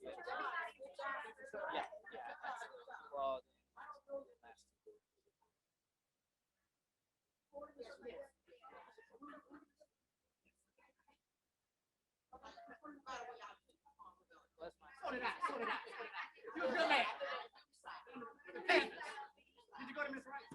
So did I. So did I. You're a good man. Did you go to Miss Rice?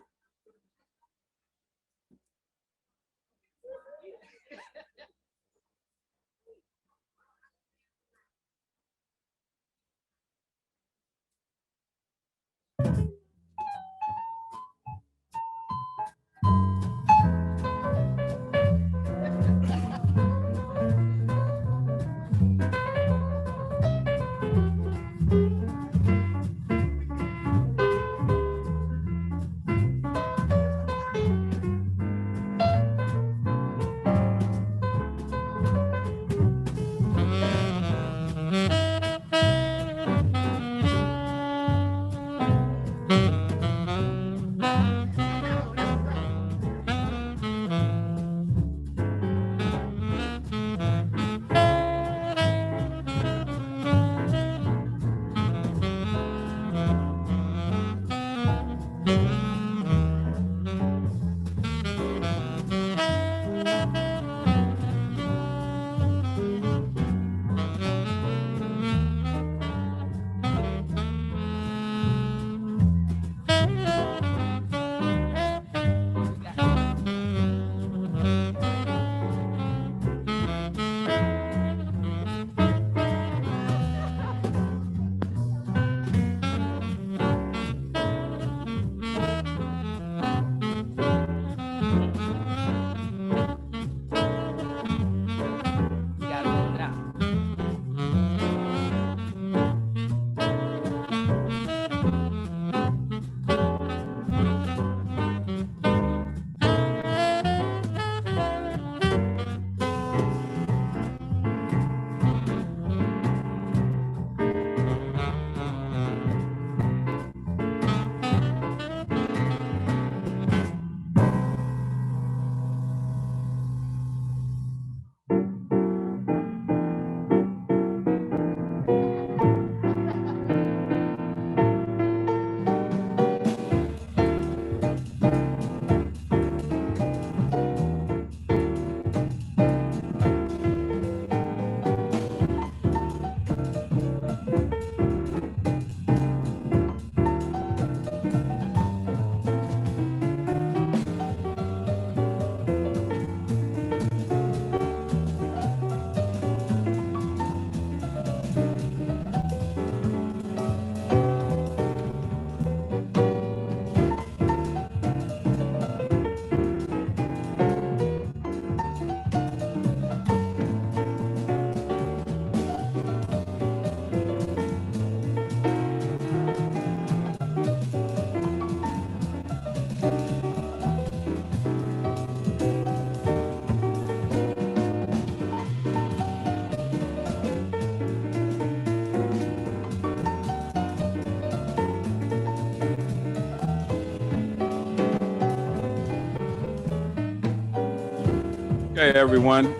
Okay, everyone,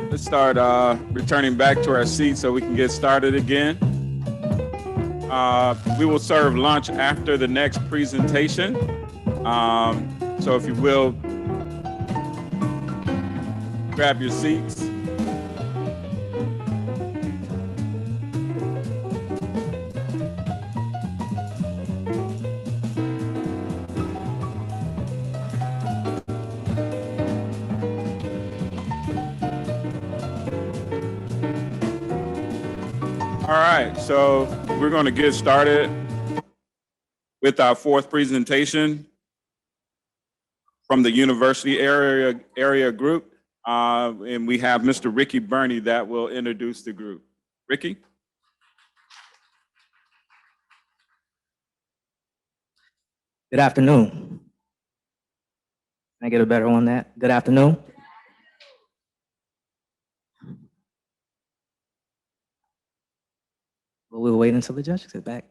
let's start returning back to our seats so we can get started again. We will serve lunch after the next presentation. So if you will, grab your seats. All right, so we're going to get started with our fourth presentation from the university area group. And we have Mr. Ricky Burney that will introduce the group. Ricky? Good afternoon. Can I get a better one on that? Good afternoon. Well, we'll wait until the judges get back.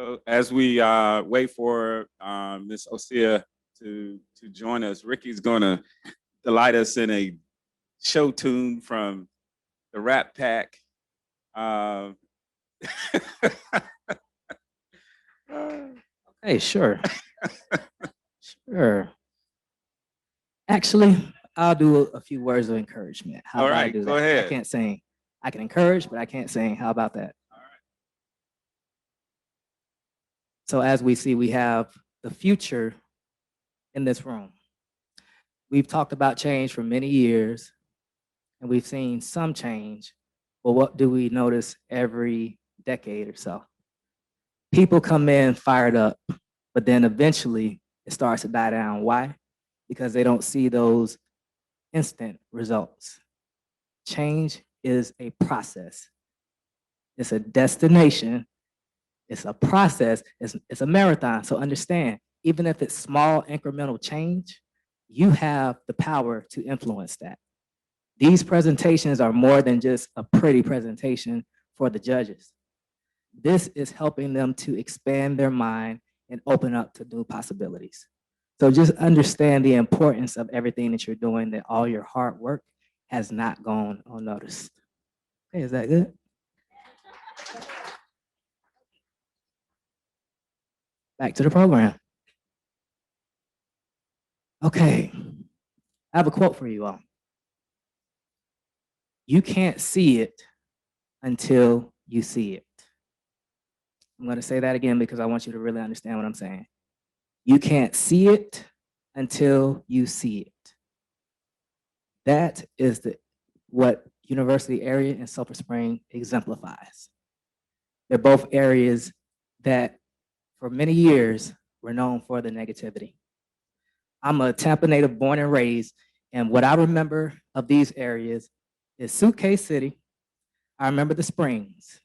So as we wait for Ms. Osea to join us, Ricky's going to delight us in a show tune from the Rat Pack. Hey, sure. Sure. Actually, I'll do a few words of encouragement. How All about I right, do go that? ahead. I can't sing. I can encourage, but I can't sing. How about that? All right. So as we see, we have the future in this room. We've talked about change for many years, and we've seen some change. But what do we notice every decade or so? People come in fired up, but then eventually it starts to die down. Why? Because they don't see those instant results. Change is a process. It's a destination. It's a process. It's a marathon. So understand, even if it's small incremental change, you have the power to influence that. These presentations are more than just a pretty presentation for the judges. This is helping them to expand their mind and open up to new possibilities. So just understand the importance of everything that you're doing, that all your hard work has not gone unnoticed. Okay, is that good? Back to the program. Okay, I have a quote for you all. You can't see it until you see it. I'm going to say that again because I want you to really understand what I'm saying. You can't see it until you see it. That is what University area and Sulphur Spring exemplifies. They're both areas that for many years were known for the negativity. I'm a Tampa native born and raised, and what I remember of these areas is Suitcase City. I remember the Springs.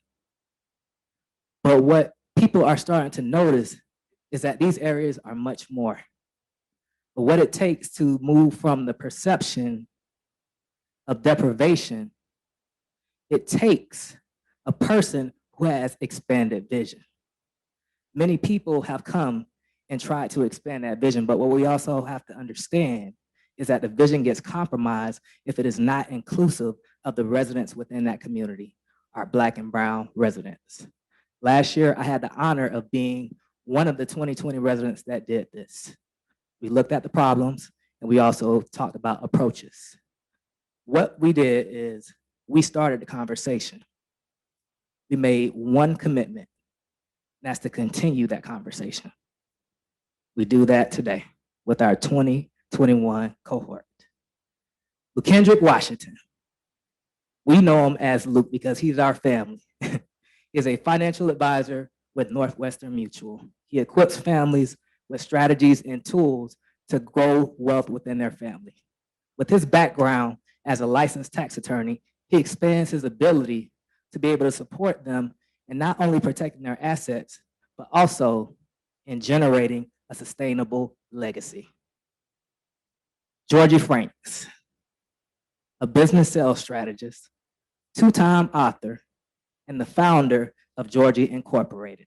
But what people are starting to notice is that these areas are much more. But what it takes to move from the perception of deprivation, it takes a person who has expanded vision. Many people have come and tried to expand that vision, but what we also have to understand is that the vision gets compromised if it is not inclusive of the residents within that community, our Black and Brown residents. Last year, I had the honor of being one of the 2020 residents that did this. We looked at the problems and we also talked about approaches. What we did is we started the conversation. We made one commitment, and that's to continue that conversation. We do that today with our 2021 cohort. LaKendrick Washington, we know him as Luke because he's our family. He is a financial advisor with Northwestern Mutual. He equips families with strategies and tools to grow wealth within their family. With his background as a licensed tax attorney, he expands his ability to be able to support them in not only protecting their assets, but also in generating a sustainable legacy. Jorgie Franks, a business sales strategist, two-time author, and the founder of Jorgie Incorporated.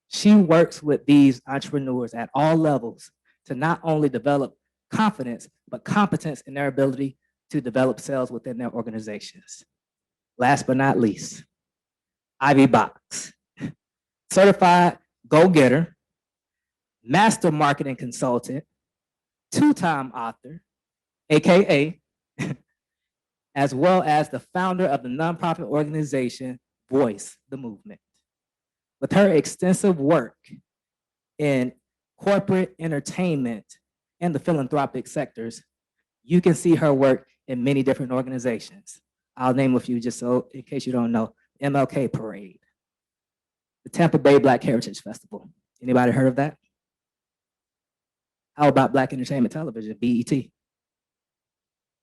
She works with these entrepreneurs at all levels to not only develop confidence, but competence in their ability to develop sales within their organizations. Last but not least, Ivy Box, certified go-getter, master marketing consultant, two-time author, AKA, as well as the founder of the nonprofit organization, Voice the Movement. With her extensive work in corporate entertainment and the philanthropic sectors, you can see her work in many different organizations. I'll name a few just so in case you don't know. MLK Parade, the Tampa Bay Black Heritage Festival. Anybody heard of that? How about Black Entertainment Television, BET?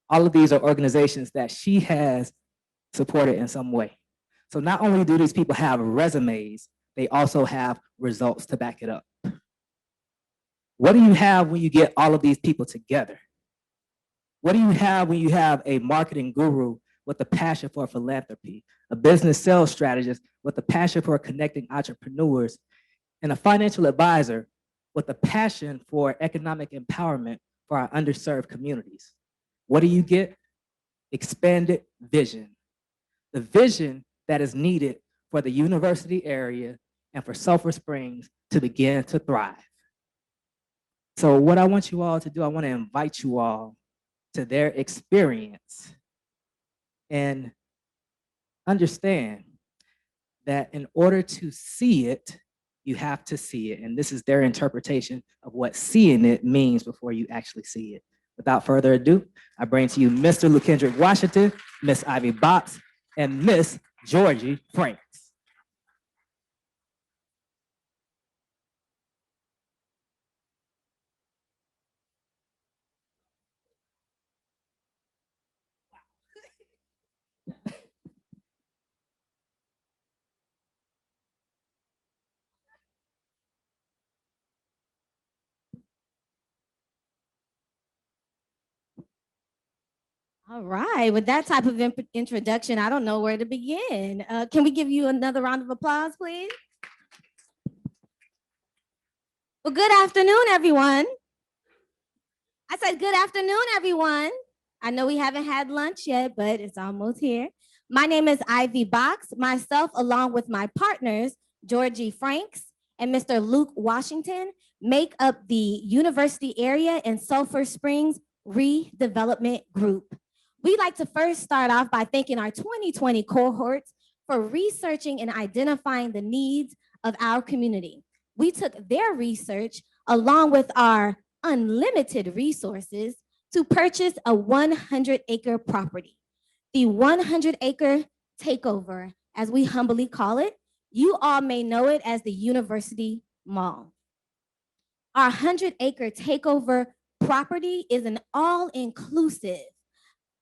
All of these are organizations that she has supported in some way. So not only do these people have resumes, they also have results to back it up. What do you have when you get all of these people together? What do you have when you have a marketing guru with a passion for philanthropy, a business sales strategist with a passion for connecting entrepreneurs, and a financial advisor with a passion for economic empowerment for our underserved communities. What do you get? Expanded vision. The vision that is needed for the university area and for Sulphur Springs to begin to thrive. So what I want you all to do, I want to invite you all to their experience and understand that in order to see it, you have to see it. And this is their interpretation of what seeing it means before you actually see it. Without further ado, I bring to you Mr. LuKendrick Washington, Miss Ivy Box, and Miss Jorgie Franks. All right, with that type of introduction, I don't know where to begin. Can we give you another round of applause, please? Well, good afternoon, everyone. I said good afternoon, everyone. I know we haven't had lunch yet, but it's almost here. My name is Ivy Box. Myself, along with my partners, Jorgie Franks and Mr. Luke Washington, make up the University Area and Sulphur Springs Redevelopment Group. We'd like to first start off by thanking our 2020 cohorts for researching and identifying the needs of our community. We took their research along with our unlimited resources to purchase a 100-acre property. The 100-acre takeover, as we humbly call it, you all may know it as the University Mall. Our 100-acre takeover property is an all-inclusive,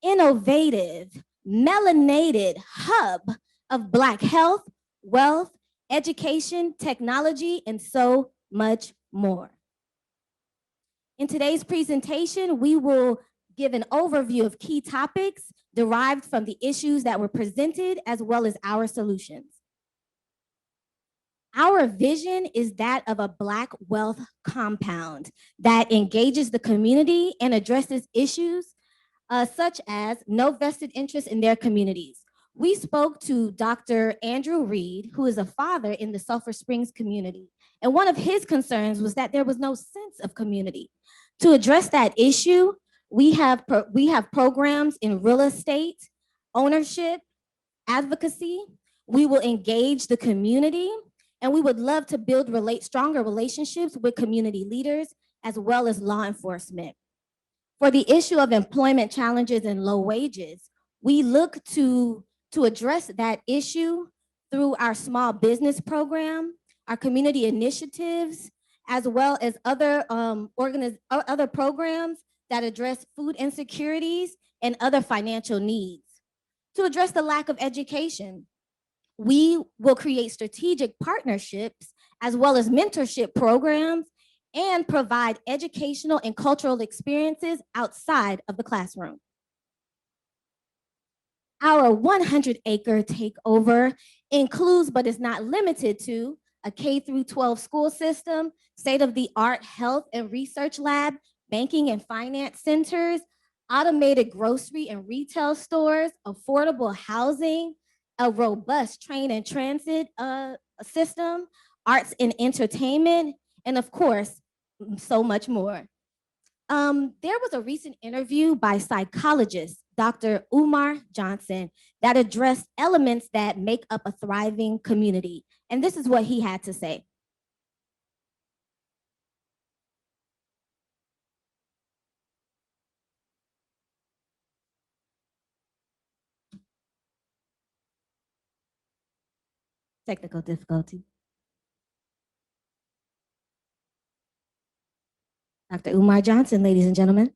innovative, melanated hub of Black health, wealth, education, technology, and so much more. In today's presentation, we will give an overview of key topics derived from the issues that were presented, as well as our solutions. Our vision is that of a Black wealth compound that engages the community and addresses issues such as no vested interest in their communities. We spoke to Dr. Andrew Reed, who is a father in the Sulphur Springs community. And one of his concerns was that there was no sense of community. To address that issue, we have programs in real estate, ownership, advocacy. We will engage the community, and we would love to build stronger relationships with community leaders as well as law enforcement. For the issue of employment challenges and low wages, we look to address that issue through our small business program, our community initiatives, as well as other programs that address food insecurities and other financial needs. To address the lack of education, we will create strategic partnerships as well as mentorship programs and provide educational and cultural experiences outside of the classroom. Our 100-acre takeover includes, but is not limited to, a K-12 school system, state-of-the-art health and research lab, banking and finance centers, automated grocery and retail stores, affordable housing, a robust train and transit system, arts and entertainment, and of course, so much more. There was a recent interview by psychologist Dr. Umar Johnson that addressed elements that make up a thriving community. And this is what he had to say. Technical difficulty. Dr. Umar Johnson, ladies and gentlemen.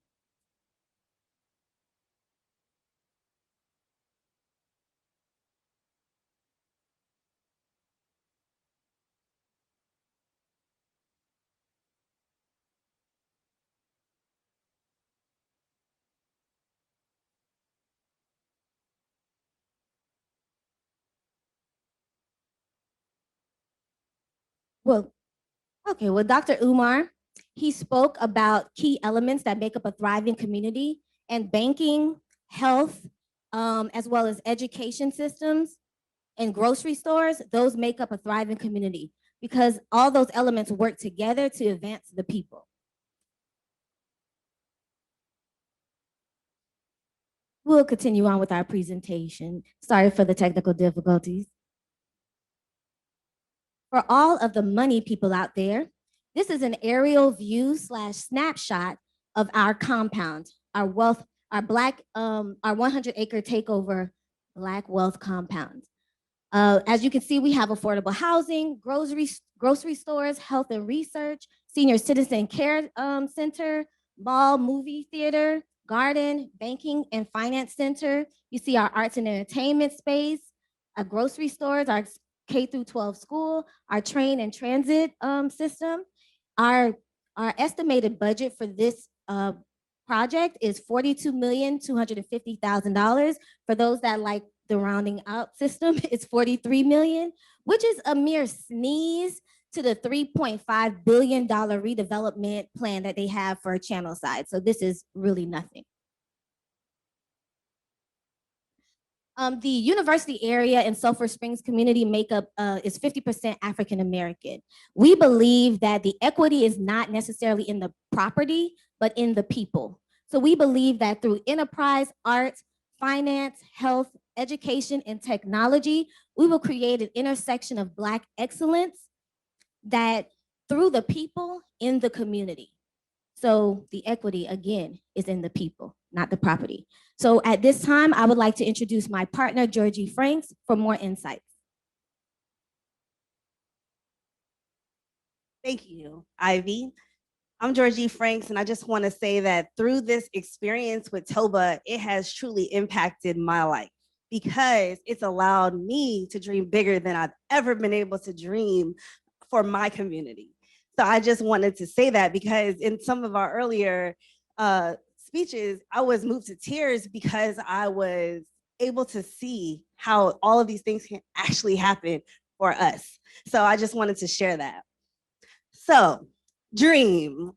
Well, okay, well, Dr. Umar, he spoke about key elements that make up a thriving community, and banking, health, as well as education systems and grocery stores, those make up a thriving community because all those elements work together to advance the people. We'll continue on with our presentation. Sorry for the technical difficulties. For all of the money people out there, this is an aerial view / snapshot of our compound, our 100-acre takeover Black Wealth Compound. As you can see, we have affordable housing, grocery stores, health and research, senior citizen care center, mall, movie theater, garden, banking, and finance center. You see our arts and entertainment space, our grocery stores, our K through 12 school, our train and transit system. Our estimated budget for this project is $42,250,000. For those that like the rounding out system, it's 43 million, which is a mere sneeze to the $3.5 billion redevelopment plan that they have for Channel Side. So this is really nothing. The university area and Sulphur Springs community makeup is 50% African American. We believe that the equity is not necessarily in the property, but in the people. So we believe that through enterprise, art, finance, health, education, and technology, we will create an intersection of Black excellence that through the people in the community. So the equity, again, is in the people, not the property. So at this time, I would like to introduce my partner, Jorgie Franks, for more insights. Thank you, Ivy. I'm Jorgie Franks, and I just want to say that through this experience with TOBA, it has truly impacted my life because it's allowed me to dream bigger than I've ever been able to dream for my community. So I just wanted to say that because in some of our earlier speeches, I was moved to tears because I was able to see how all of these things can actually happen for us. So I just wanted to share that. So, dream.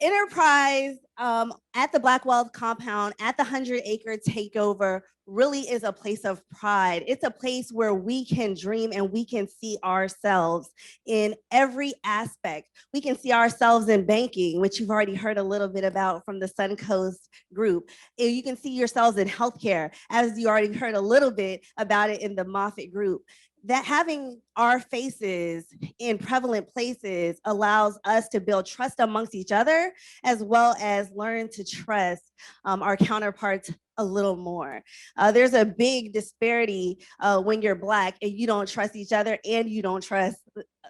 Enterprise at the Black Wealth Compound, at the 100-acre takeover, really is a place of pride. It's a place where we can dream and we can see ourselves in every aspect. We can see ourselves in banking, which you've already heard a little bit about from the Suncoast group. You can see yourselves in healthcare, as you already heard a little bit about it in the Moffitt group. That having our faces in prevalent places allows us to build trust amongst each other, as well as learn to trust our counterparts a little more. There's a big disparity when you're Black and you don't trust each other and you don't trust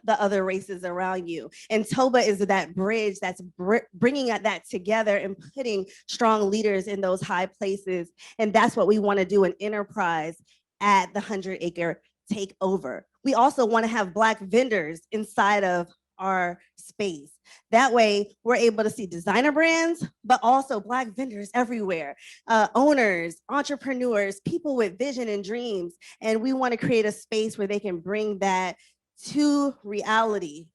the other races around you. And TOBA is that bridge that's bringing that together and putting strong leaders in those high places. And that's what we want to do in enterprise at the 100-acre takeover. We also want to have Black vendors inside of our space. That way, we're able to see designer brands, but also Black vendors everywhere, owners, entrepreneurs, people with vision and dreams. And we want to create a space where they can bring that to reality,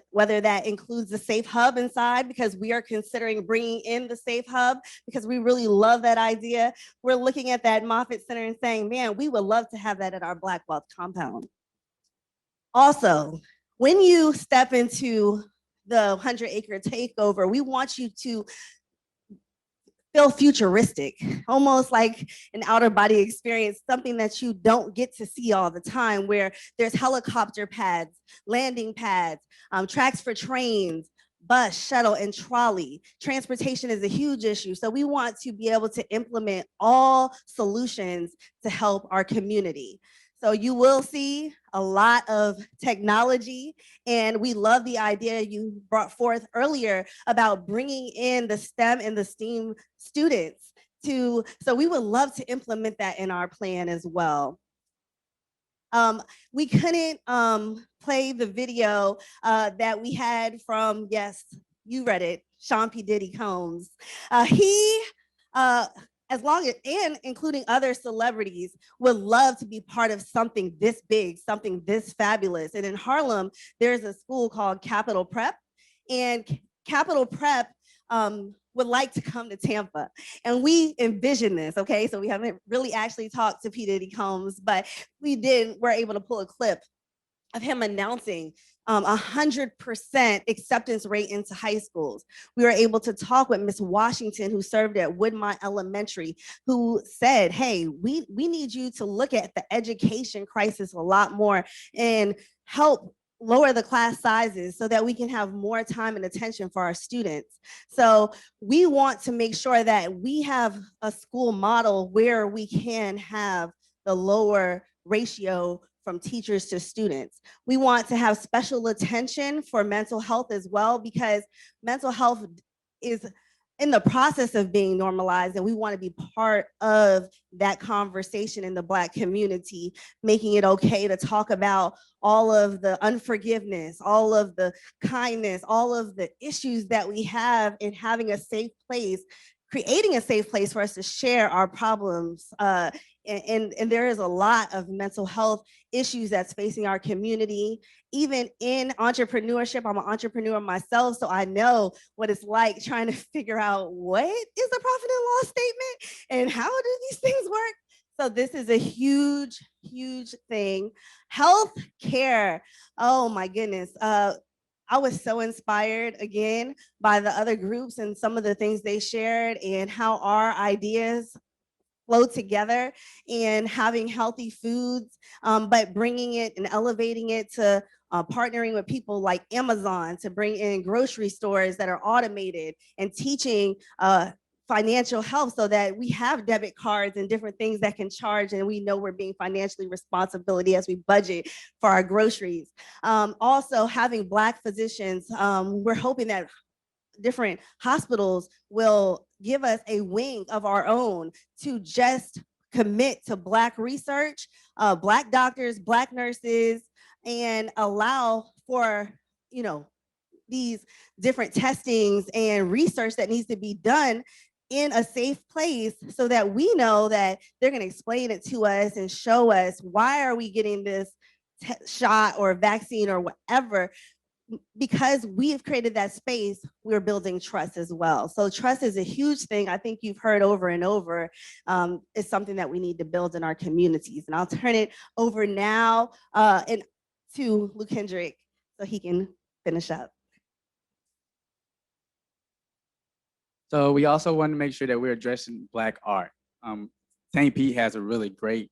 whether that includes the Safe Hub inside, because we are considering bringing in the Safe Hub because we really love that idea. We're looking at that Moffitt Center and saying, man, we would love to have that at our Black Wealth Compound. Also, when you step into the 100-acre takeover, we want you to feel futuristic, almost like an outer body experience, something that you don't get to see all the time, where there's helicopter pads, landing pads, tracks for trains, bus, shuttle, and trolley. Transportation is a huge issue. So we want to be able to implement all solutions to help our community. So you will see a lot of technology, and we love the idea you brought forth earlier about bringing in the STEM and the STEAM students so we would love to implement that in our plan as well. We couldn't play the video that we had from, yes, you read it, Sean P. Diddy Combs. He as long as, and including other celebrities, would love to be part of something this big, something this fabulous. And in Harlem, there's a school called Capital Prep, and Capital Prep would like to come to Tampa. And we envision this, okay? So we haven't really actually talked to P. Diddy Combs, but we're able to pull a clip of him announcing 100% acceptance rate into high schools. We were able to talk with Miss Washington, who served at Woodmont Elementary, who said, hey, we need you to look at the education crisis a lot more and help lower the class sizes so that we can have more time and attention for our students. So we want to make sure that we have a school model where we can have the lower ratio from teachers to students. We want to have special attention for mental health as well, because mental health is in the process of being normalized, and we want to be part of that conversation in the Black community, making it okay to talk about all of the unforgiveness, all of the kindness, all of the issues that we have in having a safe place, creating a safe place for us to share our problems. And there is a lot of mental health issues that's facing our community. Even in entrepreneurship, I'm an entrepreneur myself, so I know what it's like trying to figure out what is a profit and loss statement and how do these things work. So this is a huge, huge thing. Health care, oh my goodness. I was so inspired again by the other groups and some of the things they shared and how our ideas flow together and having healthy foods, but bringing it and elevating it to partnering with people like Amazon to bring in grocery stores that are automated and teaching financial health so that we have debit cards and different things that can charge and we know we're being financially responsibility as we budget for our groceries. Also having Black physicians, we're hoping that different hospitals will give us a wing of our own to just commit to Black research, Black doctors, Black nurses, and allow for, you know, these different testings and research that needs to be done in a safe place so that we know that they're going to explain it to us and show us why are we getting this shot or vaccine or whatever. Because we have created that space, we're building trust as well. So trust is a huge thing. I think you've heard over and over. It's something that we need to build in our communities. And I'll turn it over now to Luke Hendrick so he can finish up. So we also want to make sure that we're addressing Black art. St. Pete has a really great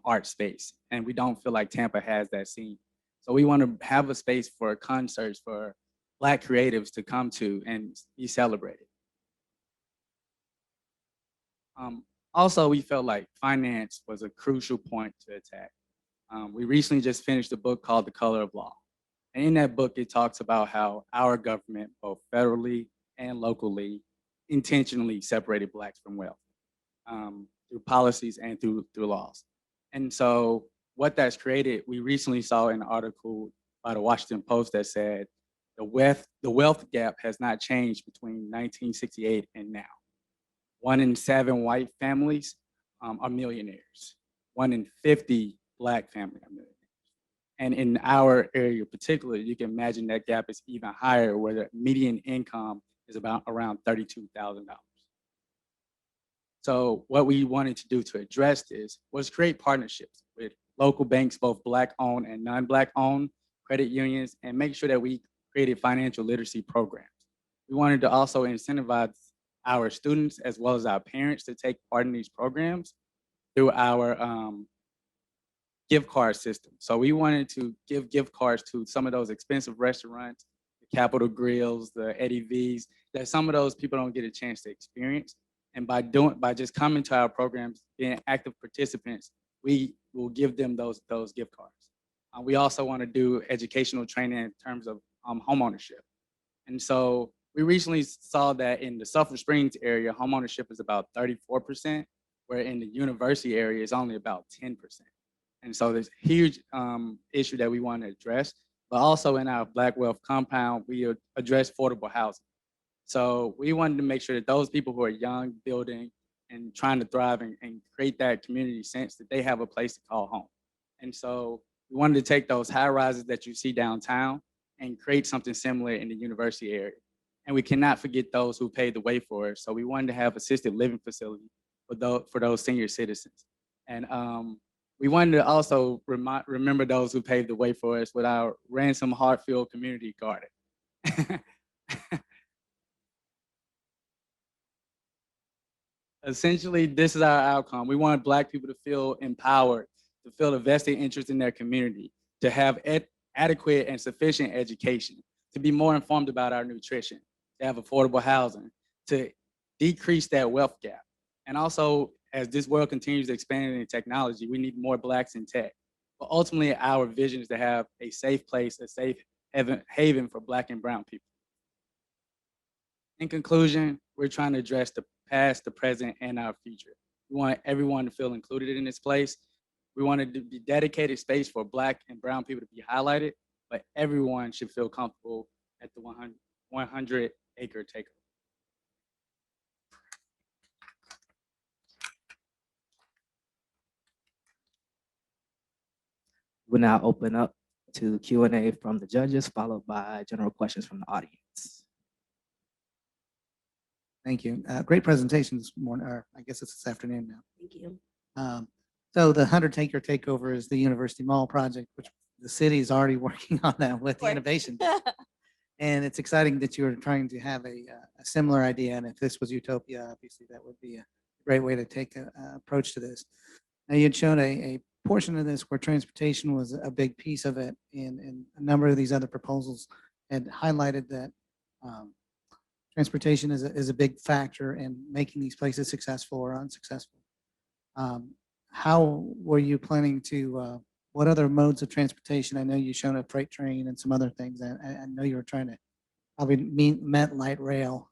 art space, and we don't feel like Tampa has that scene. So we want to have a space for concerts for Black creatives to come to and be celebrated. Also, we felt like finance was a crucial point to attack. We recently just finished a book called The Color of Law. And in that book, it talks about how our government, both federally and locally, intentionally separated Blacks from wealth through policies and through laws. And so what that's created, we recently saw an article by the Washington Post that said the wealth gap has not changed between 1968 and now. 1 in 7 white families are millionaires. 1 in 50 Black families are millionaires. And in our area particularly, you can imagine that gap is even higher, where the median income is around $32,000. So what we wanted to do to address this was create partnerships with local banks, both Black owned and non-Black owned, credit unions, and make sure that we created financial literacy programs. We wanted to also incentivize our students as well as our parents to take part in these programs through our gift card system. So we wanted to give gift cards to some of those expensive restaurants, the Capitol Grills, the Eddie V's, that some of those people don't get a chance to experience. And by just coming to our programs, being active participants, we will give them those gift cards. We also want to do educational training in terms of homeownership. And so we recently saw that in the Sulphur Springs area, homeownership is about 34%, where in the university area, it's only about 10%. And so there's a huge issue that we want to address. But also in our Black Wealth compound, we address affordable housing. So we wanted to make sure that those people who are young, building, and trying to thrive and create that community sense that they have a place to call home. And so we wanted to take those high rises that you see downtown and create something similar in the university area. And we cannot forget those who paid the way for it. So we wanted to have assisted living facility for those senior citizens. And we wanted to also remember those who paved the way for us with our Ransom Hartfield Community Garden. Essentially, this is our outcome. We want Black people to feel empowered, to feel a vested interest in their community, to have adequate and sufficient education, to be more informed about our nutrition, to have affordable housing, to decrease that wealth gap. And also, as this world continues to expand in technology, we need more Blacks in tech. But ultimately, our vision is to have a safe place, a safe haven for Black and brown people. In conclusion, we're trying to address the past, the present, and our future. We want everyone to feel included in this place. We want it to be dedicated space for Black and brown people to be highlighted, but everyone should feel comfortable at the 100-acre takeover. We'll now open up to Q&A from the judges, followed by general questions from the audience. Thank you. Great presentation this morning, or I guess it's this afternoon now. Thank you. So the 100-acre takeover is the University Mall project, which the city is already working on that with the innovation. And it's exciting that you're trying to have a similar idea. And if this was utopia, obviously that would be a great way to take an approach to this. Now you had shown a portion of this where transportation was a big piece of it, and a number of these other proposals had highlighted that transportation is a big factor in making these places successful or unsuccessful. How were you planning to, what other modes of transportation? I know you shown a freight train and some other things. I know you were trying to probably meant light rail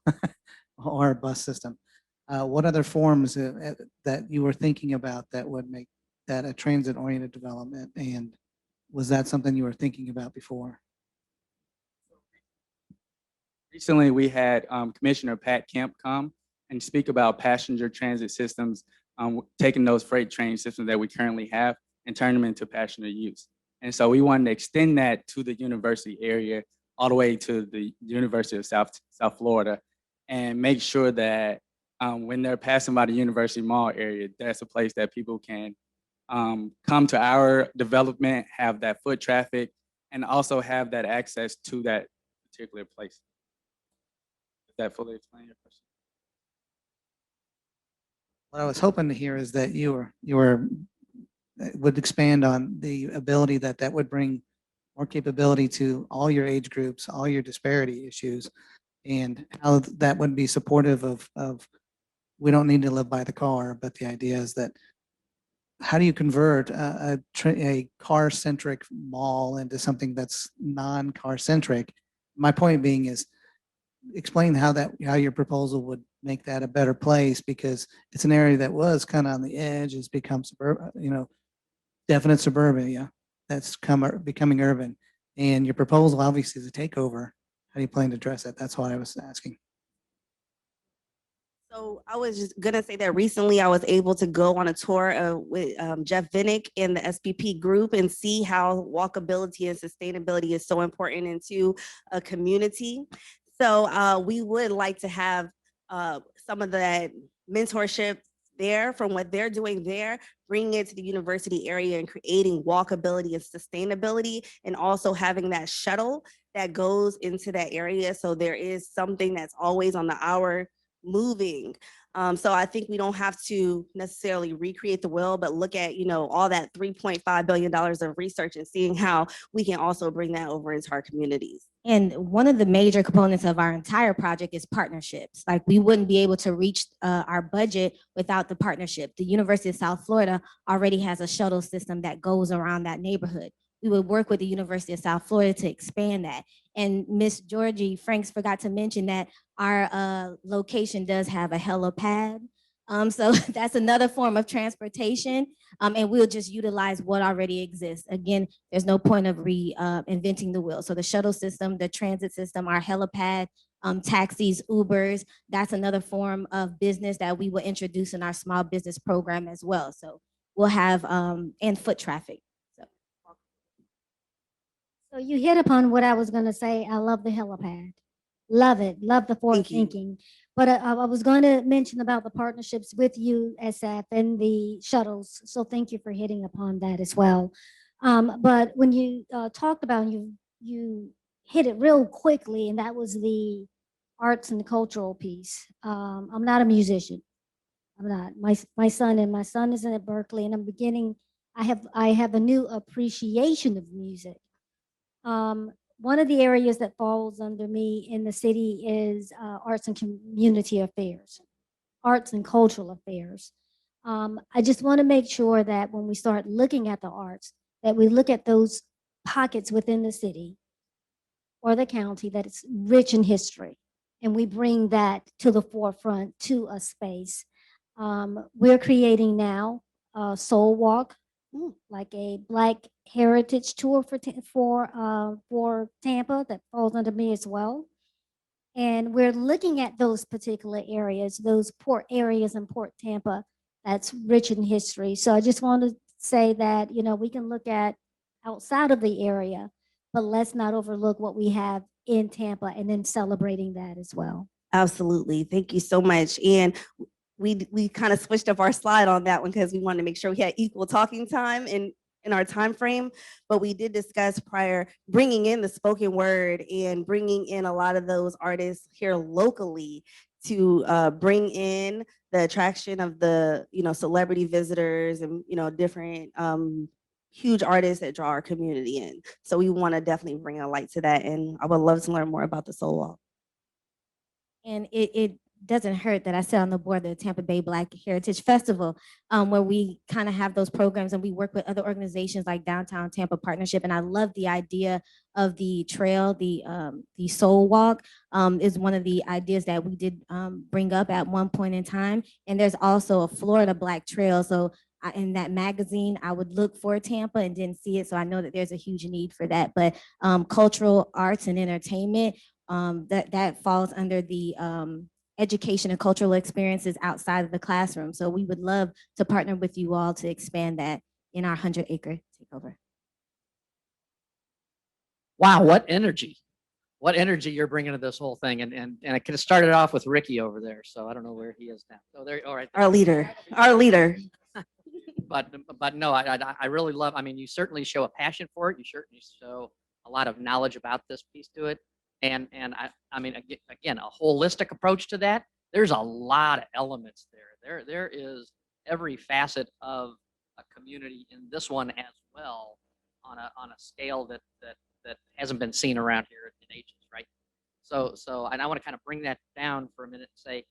or a bus system. What other forms that you were thinking about that would make that a transit-oriented development? And was that something you were thinking about before? Recently, we had Commissioner Pat Kemp come and speak about passenger transit systems, taking those freight train systems that we currently have and turn them into passenger use. And so we wanted to extend that to the university area, all the way to the University of South Florida, and make sure that when they're passing by the University Mall area, that's a place that people can come to our development, have that foot traffic, and also have that access to that particular place. Does that fully explain your question? What I was hoping to hear is that you would expand on the ability that would bring more capability to all your age groups, all your disparity issues, and how that would be supportive of we don't need to live by the car, but the idea is that how do you convert a car-centric mall into something that's non-car centric? My point being is explain how your proposal would make that a better place, because it's an area that was kind of on the edge, has become suburban, definite suburbia that's becoming urban. And your proposal obviously is a takeover. How do you plan to address that? That's what I was asking. So I was just gonna say that recently I was able to go on a tour with Jeff Vinnick and the SPP group and see how walkability and sustainability is so important into a community. So we would like to have some of that mentorship there from what they're doing there, bringing it to the university area and creating walkability and sustainability, and also having that shuttle that goes into that area. So there is something that's always on the hour moving. So I think we don't have to necessarily recreate the wheel, but look at, all that $3.5 billion of research and seeing how we can also bring that over into our communities. And one of the major components of our entire project is partnerships. Like, we wouldn't be able to reach our budget without the partnership. The University of South Florida already has a shuttle system that goes around that neighborhood. We would work with the University of South Florida to expand that. And Miss Jorgie Franks forgot to mention that our location does have a helipad. So that's another form of transportation. And we'll just utilize what already exists. Again, there's no point of inventing the wheel. So the shuttle system, the transit system, our helipad, taxis, Ubers. That's another form of business that we will introduce in our small business program as well. So we'll have, and foot traffic. So So you hit upon what I was going to say. I love the helipad. Love it. Love the forward Thank you. thinking. But I was going to mention about the partnerships with USF and the shuttles. So thank you for hitting upon that as well. But when you talked about, you hit it real quickly, and that was the arts and cultural piece. I'm not a musician. I'm not. My son is in at Berkeley, and I'm beginning. I have a new appreciation of music. One of the areas that falls under me in the city is arts and community affairs, arts and cultural affairs. I just want to make sure that when we start looking at the arts, that we look at those pockets within the city or the county that it's rich in history, and we bring that to the forefront to a space. We're creating now a Soul Walk, like a Black Heritage Tour for Tampa that falls under me as well. And we're looking at those particular areas, those port areas in Port Tampa that's rich in history. So I just want to say that, we can look at outside of the area, but let's not overlook what we have in Tampa and then celebrating that as well. Absolutely. Thank you so much. And we kind of switched up our slide on that one because we wanted to make sure we had equal talking time in our time frame. But we did discuss prior bringing in the spoken word and bringing in a lot of those artists here locally to bring in the attraction of the celebrity visitors and different huge artists that draw our community in. So we want to definitely bring a light to that, and I would love to learn more about the Soul Walk. And it doesn't hurt that I sit on the board of the Tampa Bay Black Heritage Festival, where we kind of have those programs and we work with other organizations like Downtown Tampa Partnership. And I love the idea of the trail, the Soul Walk is one of the ideas that we did bring up at one point in time. And there's also a Florida Black Trail. So in that magazine, I would look for Tampa and didn't see it. So I know that there's a huge need for that. But cultural arts and entertainment, that falls under the education and cultural experiences outside of the classroom. So we would love to partner with you all to expand that in our 100-acre takeover. Wow, what energy. What energy you're bringing to this whole thing. And I could have started off with Ricky over there. So I don't know where he is now. So there, all right. Our leader. But no, I really love, you certainly show a passion for it. You certainly show a lot of knowledge about this piece to it. And again, a holistic approach to that. There's a lot of elements there. There is every facet of a community in this one as well, on a scale that hasn't been seen around here in ages, right? So and I want to kind of bring that down for a minute and say,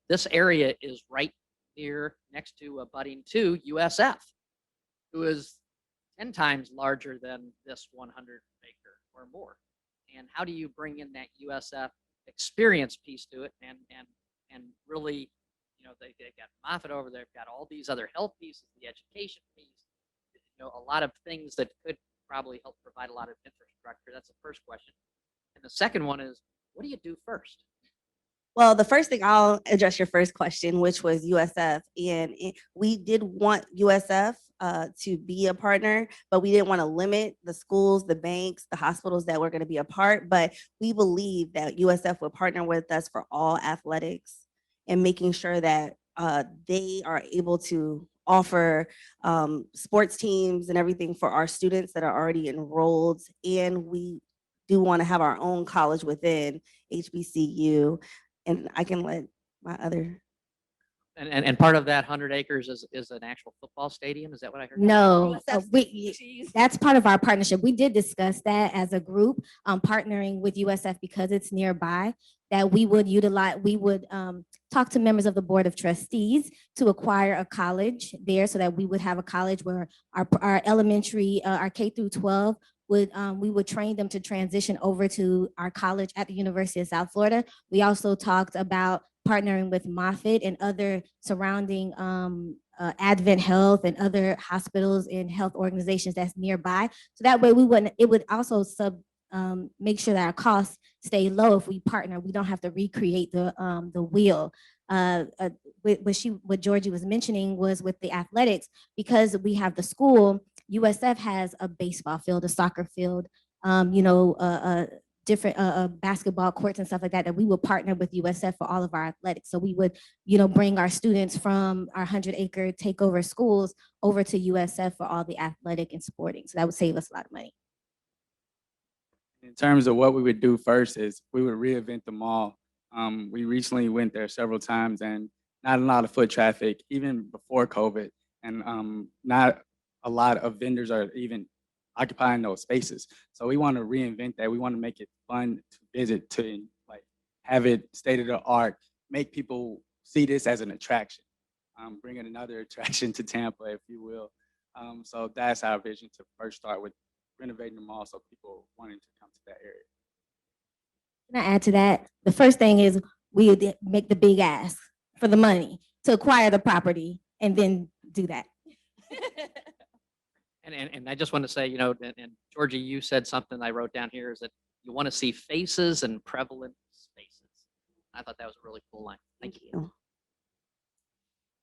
this area is right here next to abutting to USF, who is 10 times larger than this 100-acre or more. And how do you bring in that USF experience piece to it and really, they've got Moffitt over there, they've got all these other health pieces, the education piece, a lot of things that could probably help provide a lot of infrastructure. That's the first question. And the second one is, what do you do first? Well, the first thing, I'll address your first question, which was USF. And we did want USF to be a partner, but we didn't want to limit the schools, the banks, the hospitals that were going to be a part. But we believe that USF would partner with us for all athletics and making sure that they are able to offer sports teams and everything for our students that are already enrolled. And we do want to have our own college within HBCU. And I can let my other. And part of that 100 acres is an actual football stadium. Is that what I heard? No, that's part of our partnership. We did discuss that as a group, partnering with USF because it's nearby, that we would talk to members of the Board of Trustees to acquire a college there so that we would have a college where our elementary, our K through 12 we would train them to transition over to our college at the University of South Florida. We also talked about partnering with Moffitt and other surrounding Advent Health and other hospitals and health organizations that's nearby. So that way it would also make sure that our costs stay low if we partner. We don't have to recreate the wheel. What Georgie was mentioning was with the athletics, because we have the school, USF has a baseball field, a soccer field, different basketball courts and stuff like that, that we would partner with USF for all of our athletics. So we would, bring our students from our 100-acre takeover schools over to USF for all the athletic and sporting. So that would save us a lot of money. In terms of what we would do first is we would reinvent the mall. We recently went there several times and not a lot of foot traffic, even before COVID, and not a lot of vendors are even occupying those spaces. So we want to reinvent that. We want to make it fun to visit, to like have it state of the art, make people see this as an attraction, bringing another attraction to Tampa, if you will. So that's our vision, to first start with renovating the mall so people wanting to come to that area. Can I add to that? The first thing is we would make the big ask for the money to acquire the property and then do that. And I just want to say, and Georgie, you said something I wrote down here, is that you want to see faces and prevalent spaces. I thought that was a really cool line. Thank you.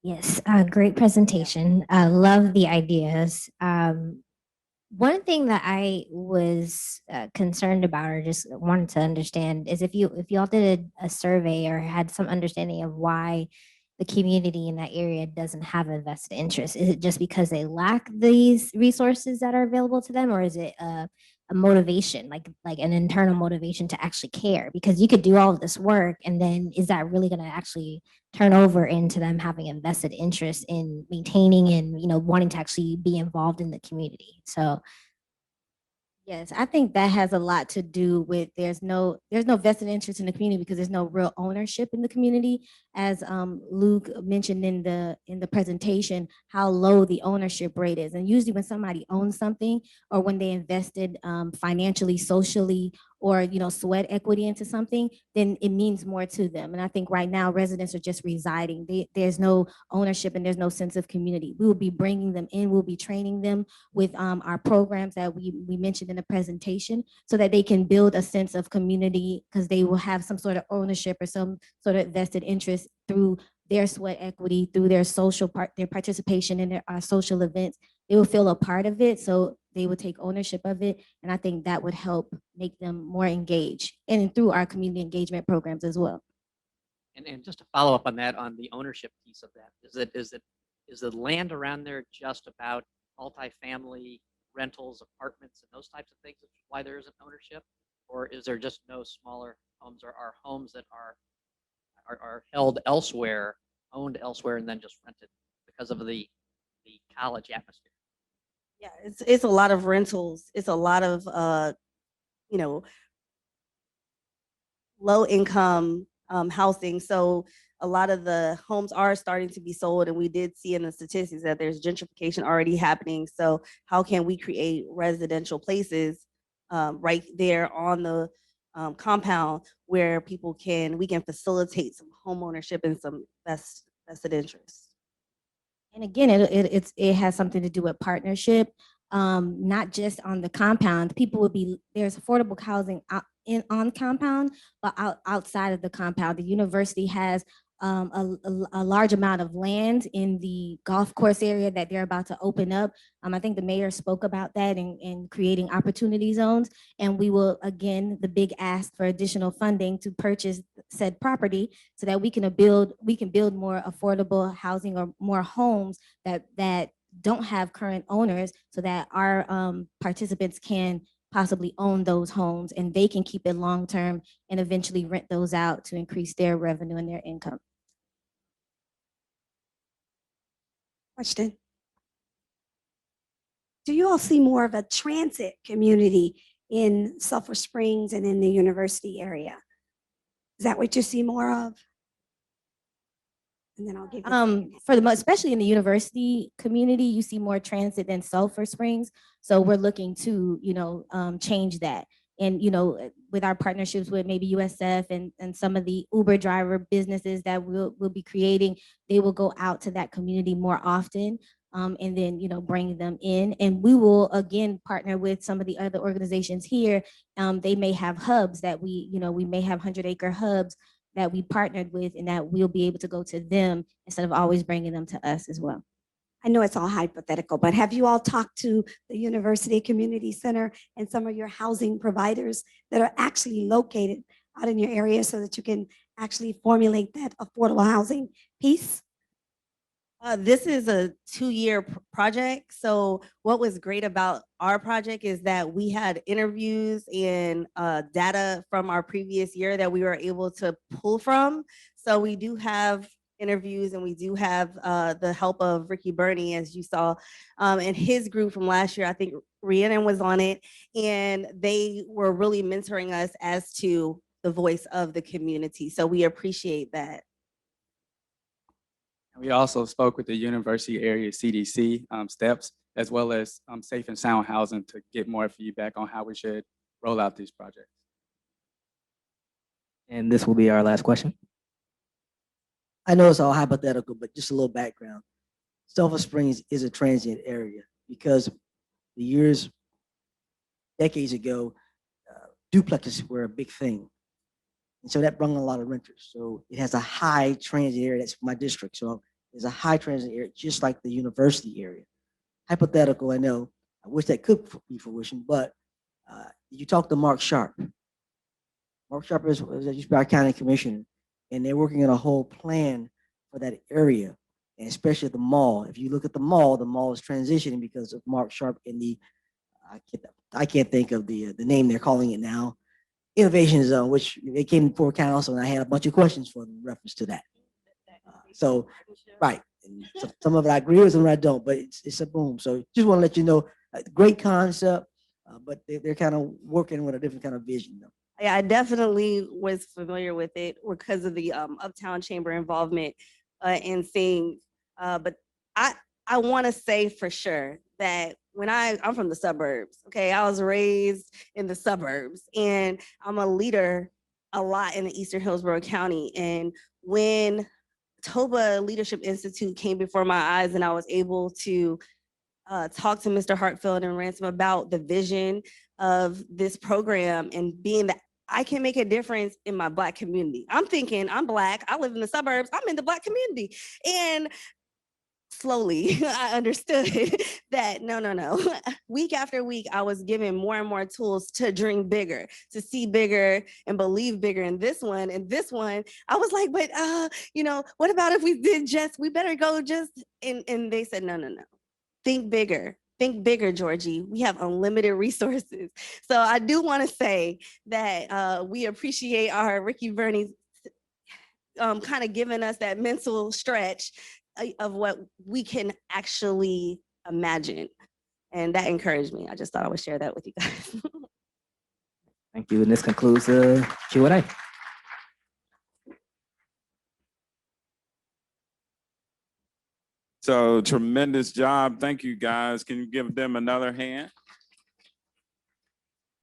Yes, great presentation. I love the ideas. One thing that I was concerned about, or just wanted to understand, is if y'all did a survey or had some understanding of why the community in that area doesn't have a vested interest. Is it just because they lack these resources that are available to them, or is it a motivation, like an internal motivation to actually care? Because you could do all of this work, and then is that really going to actually turn over into them having a vested interest in maintaining and wanting to actually be involved in the community? So yes, I think that has a lot to do with there's no vested interest in the community because there's no real ownership in the community. As Luke mentioned in the presentation, how low the ownership rate is. And usually when somebody owns something, or when they invested financially, socially, or sweat equity into something, then it means more to them. And I think right now residents are just residing. There's no ownership and there's no sense of community. We will be bringing them in, we'll be training them with our programs that we mentioned in the presentation, so that they can build a sense of community, because they will have some sort of ownership or some sort of vested interest through their sweat equity, through their their participation in our social events. They will feel a part of it, so they would take ownership of it. And I think that would help make them more engaged, and through our community engagement programs as well. And just to follow up on that, on the ownership piece of that, is the land around there just about multifamily rentals, apartments, and those types of things, which is why there isn't ownership? Or is there just no smaller homes, or are homes that are held elsewhere, owned elsewhere, and then just rented because of the college atmosphere? Yeah, it's a lot of rentals. It's a lot of low income housing. So a lot of the homes are starting to be sold, and we did see in the statistics that there's gentrification already happening. So how can we create residential places right there on the compound where we can facilitate some home ownership and some vested interest? And again, it has something to do with partnership, not just on the compound. There's affordable housing on compound, but outside of the compound. The university has a large amount of land in the golf course area that they're about to open up. I think the mayor spoke about that in creating opportunity zones. And we will, again, the big ask for additional funding to purchase said property so that we can build more affordable housing, or more homes that don't have current owners, so that our participants can possibly own those homes, and they can keep it long-term and eventually rent those out to increase their revenue and their income. Question. Do you all see more of a transit community in Sulphur Springs and in the university area? Is that what you see more of? And then I'll give you especially in the university community, you see more transit than Sulphur Springs. So we're looking to, change that. And, with our partnerships with maybe USF and some of the Uber driver businesses that we'll be creating, they will go out to that community more often. and then, bring them in. And we will again partner with some of the other organizations here. They may have hubs that we may have 100-acre hubs that we partnered with, and that we'll be able to go to them instead of always bringing them to us as well. I know it's all hypothetical, but have you all talked to the University Community Center and some of your housing providers that are actually located out in your area so that you can actually formulate that affordable housing piece? This is a 2-year project. So what was great about our project is that we had interviews and data from our previous year that we were able to pull from. So we do have interviews, and we do have the help of Ricky Burney, as you saw, and his group from last year. I think Rhiannon was on it, and they were really mentoring us as to the voice of the community. So we appreciate that. We also spoke with the university area CDC steps, as well as safe and sound housing, to get more feedback on how we should roll out these projects. And this will be our last question. I know it's all hypothetical, but just a little background. Sulphur Springs is a transient area because the years, decades ago, duplexes were a big thing. And so that brought a lot of renters. So it has a high transient area. That's my district. So there's a high transient area, just like the university area. Hypothetical, I know. I wish that could be fruition, but you talk to Mark Sharp. Mark Sharp is our county commissioner, and they're working on a whole plan for that area, and especially the mall. If you look at the mall is transitioning because of Mark Sharp and I can't think of the name they're calling it now, Innovation Zone, which they came before council, and I had a bunch of questions for them in reference to that. So, right, and some of it I agree with, some of it I don't, but it's a boom. So just want to let you know, great concept, but they're kind of working with a different kind of vision, though. Yeah, I definitely was familiar with it because of the Uptown Chamber involvement in seeing. But I want to say for sure that when I'm from the suburbs, okay, I was raised in the suburbs, and I'm a leader a lot in the Eastern Hillsborough County. And when TOBA Leadership Institute came before my eyes, and I was able to talk to Mr. Hartfield and Ransom about the vision of this program, and being that I can make a difference in my Black community. I'm thinking, I'm Black, I live in the suburbs, I'm in the Black community. And slowly I understood that no. Week after week, I was given more and more tools to dream bigger, to see bigger and believe bigger. And this one, I was like, but what about if we better go just, and they said, no. Think bigger. Think bigger, Jorgie. We have unlimited resources. So I do want to say that we appreciate our Ricky Burney kind of giving us that mental stretch of what we can actually imagine. And that encouraged me. I just thought I would share that with you guys. Thank you. And this concludes the Q&A. So tremendous job. Thank you, guys. Can you give them another hand?